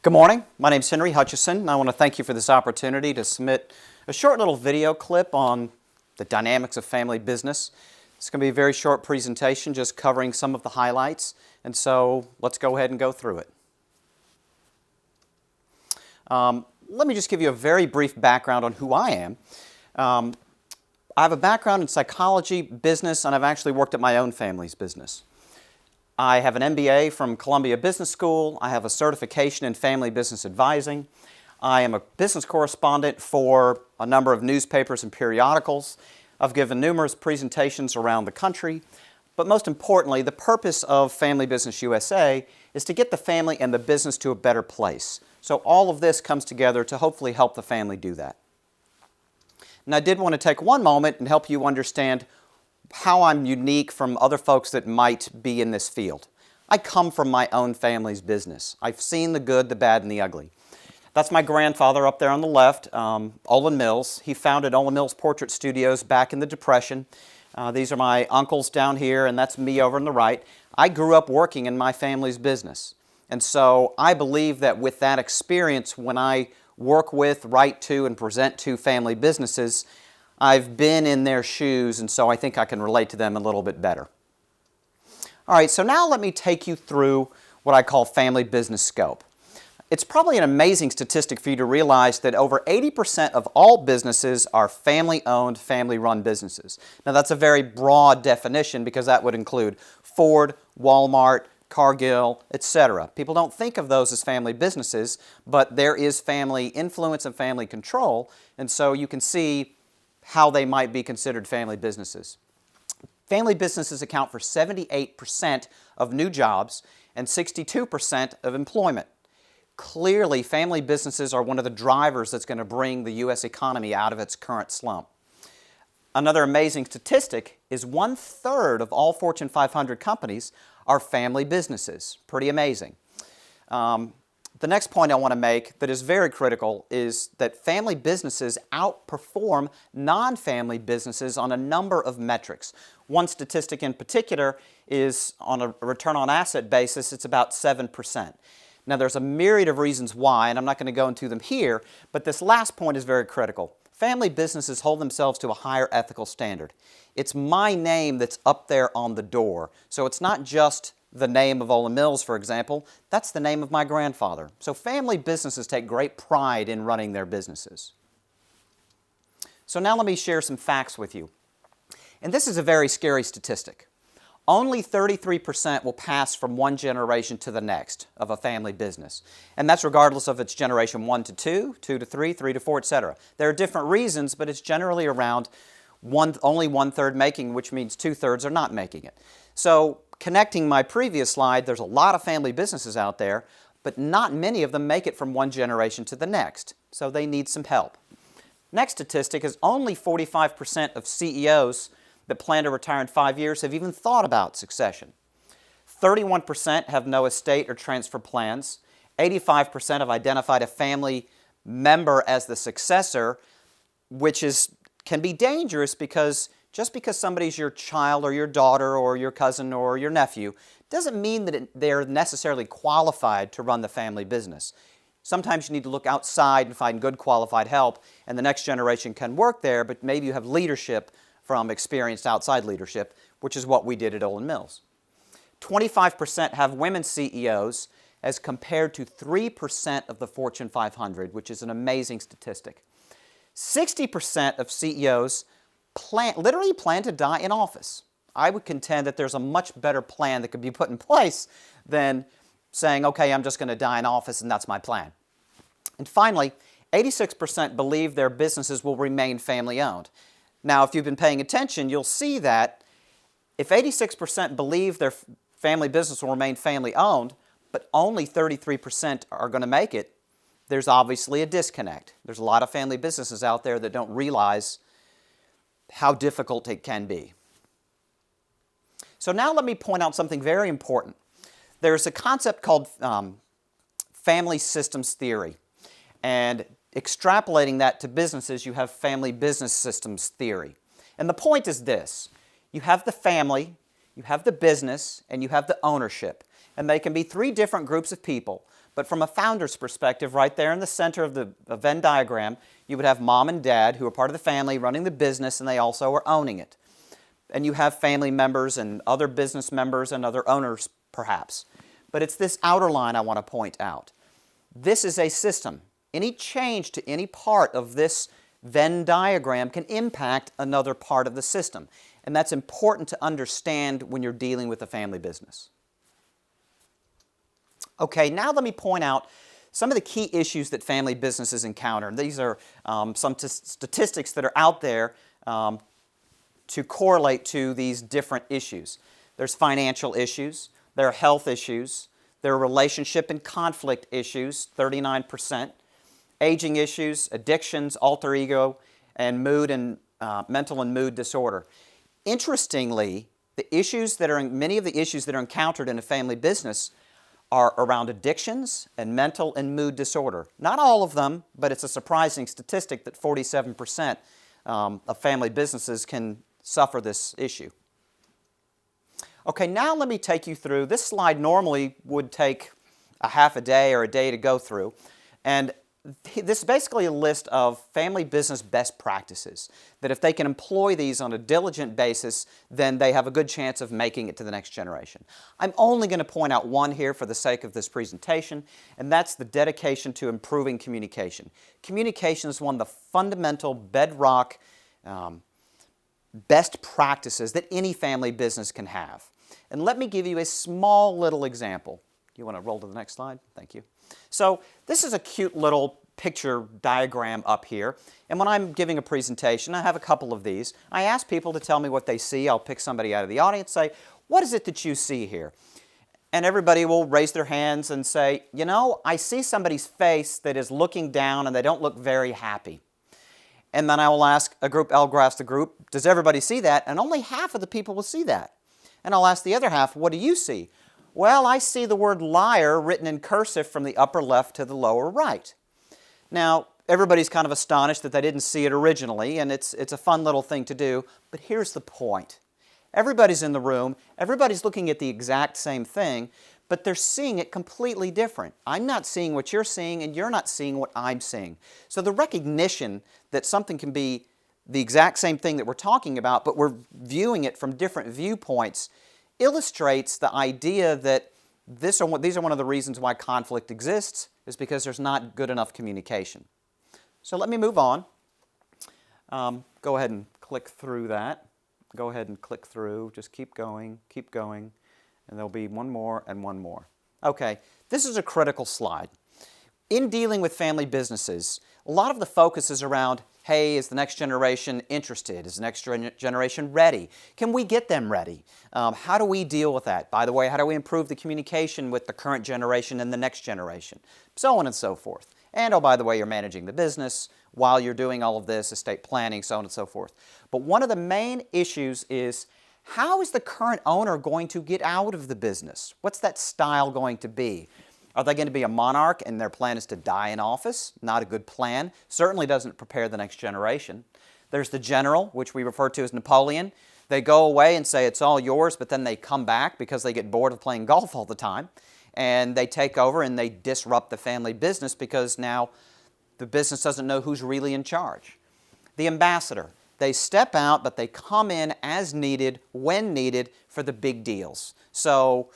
Good morning. My name is Henry Hutcheson, and I want to thank you for this opportunity to submit a short little video clip on the dynamics of family business. It's going to be a very short presentation, just covering some of the highlights, and so let's go ahead and go through it. Let me just give you a very brief background on who I am. I have a background in psychology, business, and I've actually worked at my own family's business. I have an MBA from Columbia Business School. I have a certification in family business advising. I am a business correspondent for a number of newspapers and periodicals. I've given numerous presentations around the country. But most importantly, the purpose of Family Business USA is to get the family and the business to a better place. So all of this comes together to hopefully help the family do that. And I did want to take one moment and help you understand how I'm unique from other folks that might be in this field. I come from my own family's business. I've seen the good, the bad, and the ugly. That's my grandfather up there on the left, Olin Mills. He founded Olin Mills Portrait Studios back in the Depression. These are my uncles down here, and that's me over on the right. I grew up working in my family's business. And so I believe that with that experience, when I work with, write to, and present to family businesses, I've been in their shoes, and so I think I can relate to them a little bit better. All right, so now let me take you through what I call family business scope. It's probably an amazing statistic for you to realize that over 80% of all businesses are family-owned, family-run businesses. Now that's a very broad definition because that would include Ford, Walmart, Cargill, etc. People don't think of those as family businesses, but there is family influence and family control, and so you can see how they might be considered family businesses. Family businesses account for 78% of new jobs and 62% of employment. Clearly, family businesses are one of the drivers that's going to bring the U.S. economy out of its current slump. Another amazing statistic is 1/3 of all Fortune 500 companies are family businesses. Pretty amazing. The next point I want to make that is very critical is that family businesses outperform non-family businesses on a number of metrics. One statistic in particular is on a return on asset basis, it's about 7%. Now there's a myriad of reasons why, and I'm not going to go into them here, but this last point is very critical. Family businesses hold themselves to a higher ethical standard. It's my name that's up there on the door, so it's not just the name of Olin Mills, for example, that's the name of my grandfather. So family businesses take great pride in running their businesses. So now let me share some facts with you. And this is a very scary statistic. Only 33% will pass from one generation to the next of a family business. And that's regardless of its generation 1 to 2, 2 to 3, 3 to 4, etc. There are different reasons, but it's generally around only 1/3 making, which means 2/3 are not making it. So connecting my previous slide, there's a lot of family businesses out there, but not many of them make it from one generation to the next, so they need some help. Next statistic is only 45% of CEOs that plan to retire in 5 years have even thought about succession. 31% have no estate or transfer plans. 85% have identified a family member as the successor, which can be dangerous because just because somebody's your child or your daughter or your cousin or your nephew doesn't mean that they're necessarily qualified to run the family business. Sometimes you need to look outside and find good qualified help, and the next generation can work there, but maybe you have leadership from experienced outside leadership, which is what we did at Olin Mills. 25% have women CEOs as compared to 3% of the Fortune 500, which is an amazing statistic. 60% of CEOs literally plan to die in office. I would contend that there's a much better plan that could be put in place than saying, okay, I'm just going to die in office and that's my plan. And finally, 86% believe their businesses will remain family-owned. Now, if you've been paying attention, you'll see that if 86% believe their family business will remain family-owned, but only 33% are going to make it, there's obviously a disconnect. There's a lot of family businesses out there that don't realize how difficult it can be. So now let me point out something very important. There's a concept called family systems theory, and extrapolating that to businesses, you have family business systems theory. And the point is this: you have the family, you have the business, and you have the ownership. And they can be three different groups of people, But from a founder's perspective, right there in the center of the Venn diagram, you would have mom and dad who are part of the family running the business, and they also are owning it. And you have family members and other business members and other owners, perhaps. But it's this outer line I want to point out. This is a system. Any change to any part of this Venn diagram can impact another part of the system. And that's important to understand when you're dealing with a family business. Okay, now let me point out some of the key issues that family businesses encounter. These are some statistics that are out there to correlate to these different issues. There's financial issues, there are health issues, there are relationship and conflict issues, 39%, aging issues, addictions, alter ego, and mood and mental and mood disorder. Interestingly, many of the issues that are encountered in a family business are around addictions and mental and mood disorder. Not all of them, but it's a surprising statistic that 47% of family businesses can suffer this issue. Okay, now let me take you through. This slide normally would take a half a day or a day to go through. And this is basically a list of family business best practices that if they can employ these on a diligent basis, then they have a good chance of making it to the next generation. I'm only going to point out one here for the sake of this presentation, and that's the dedication to improving communication. Communication is one of the fundamental bedrock best practices that any family business can have. And let me give you a small little example. You want to roll to the next slide? Thank you. So this is a cute little picture diagram up here. And when I'm giving a presentation, I have a couple of these. I ask people to tell me what they see. I'll pick somebody out of the audience, say, what is it that you see here? And everybody will raise their hands and say, you know, I see somebody's face that is looking down and they don't look very happy. And then I'll ask the group, does everybody see that? And only half of the people will see that. And I'll ask the other half, what do you see? Well, I see the word liar written in cursive from the upper left to the lower right. Now, everybody's kind of astonished that they didn't see it originally, and it's a fun little thing to do, but here's the point. Everybody's in the room, everybody's looking at the exact same thing, but they're seeing it completely different. I'm not seeing what you're seeing, and you're not seeing what I'm seeing. So the recognition that something can be the exact same thing that we're talking about, but we're viewing it from different viewpoints, illustrates the idea that these are one of the reasons why conflict exists, is because there's not good enough communication. So let me move on. Go ahead and click through that. Go ahead and click through. Just keep going, and there'll be one more and one more. Okay, this is a critical slide. In dealing with family businesses, a lot of the focus is around, hey, is the next generation interested? Is the next generation ready? Can we get them ready? How do we deal with that? By the way, how do we improve the communication with the current generation and the next generation? So on and so forth. And oh, by the way, you're managing the business while you're doing all of this, estate planning, so on and so forth. But one of the main issues is, how is the current owner going to get out of the business? What's that style going to be? Are they going to be a monarch and their plan is to die in office? Not a good plan. Certainly doesn't prepare the next generation. There's the general, which we refer to as Napoleon. They go away and say it's all yours, but then they come back because they get bored of playing golf all the time. And they take over and they disrupt the family business because now the business doesn't know who's really in charge. The ambassador. They step out, but they come in as needed, when needed, for the big deals. So,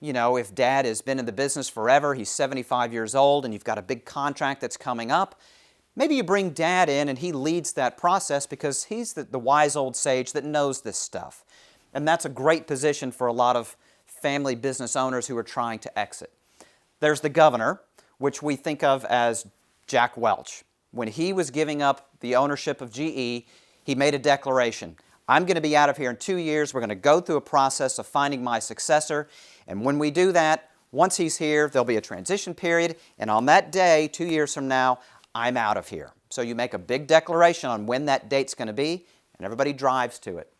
you know, if Dad has been in the business forever, he's 75 years old, and you've got a big contract that's coming up, maybe you bring Dad in and he leads that process because he's the wise old sage that knows this stuff. And that's a great position for a lot of family business owners who are trying to exit. There's the governor, which we think of as Jack Welch. When he was giving up the ownership of GE, he made a declaration. I'm going to be out of here in 2 years. We're going to go through a process of finding my successor. And when we do that, once he's here, there'll be a transition period. And on that day, 2 years from now, I'm out of here. So you make a big declaration on when that date's going to be, and everybody drives to it.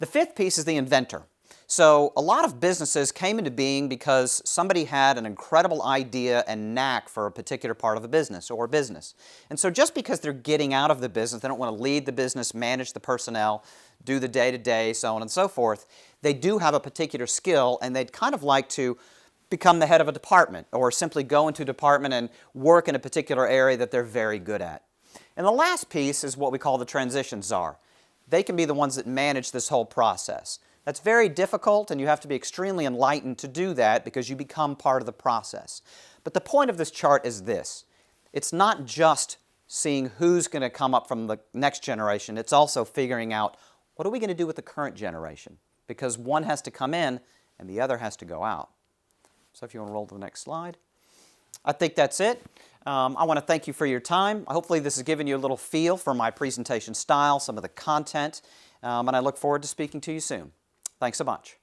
The fifth piece is the inventor. So a lot of businesses came into being because somebody had an incredible idea and knack for a particular part of a business or business. And so just because they're getting out of the business, they don't want to lead the business, manage the personnel, do the day-to-day, so on and so forth, they do have a particular skill and they'd kind of like to become the head of a department or simply go into a department and work in a particular area that they're very good at. And the last piece is what we call the transition czar. They can be the ones that manage this whole process. That's very difficult, and you have to be extremely enlightened to do that because you become part of the process. But the point of this chart is this. It's not just seeing who's going to come up from the next generation. It's also figuring out what are we going to do with the current generation, because one has to come in and the other has to go out. So if you want to roll to the next slide. I think that's it. I want to thank you for your time. Hopefully this has given you a little feel for my presentation style, some of the content, and I look forward to speaking to you soon. Thanks so much.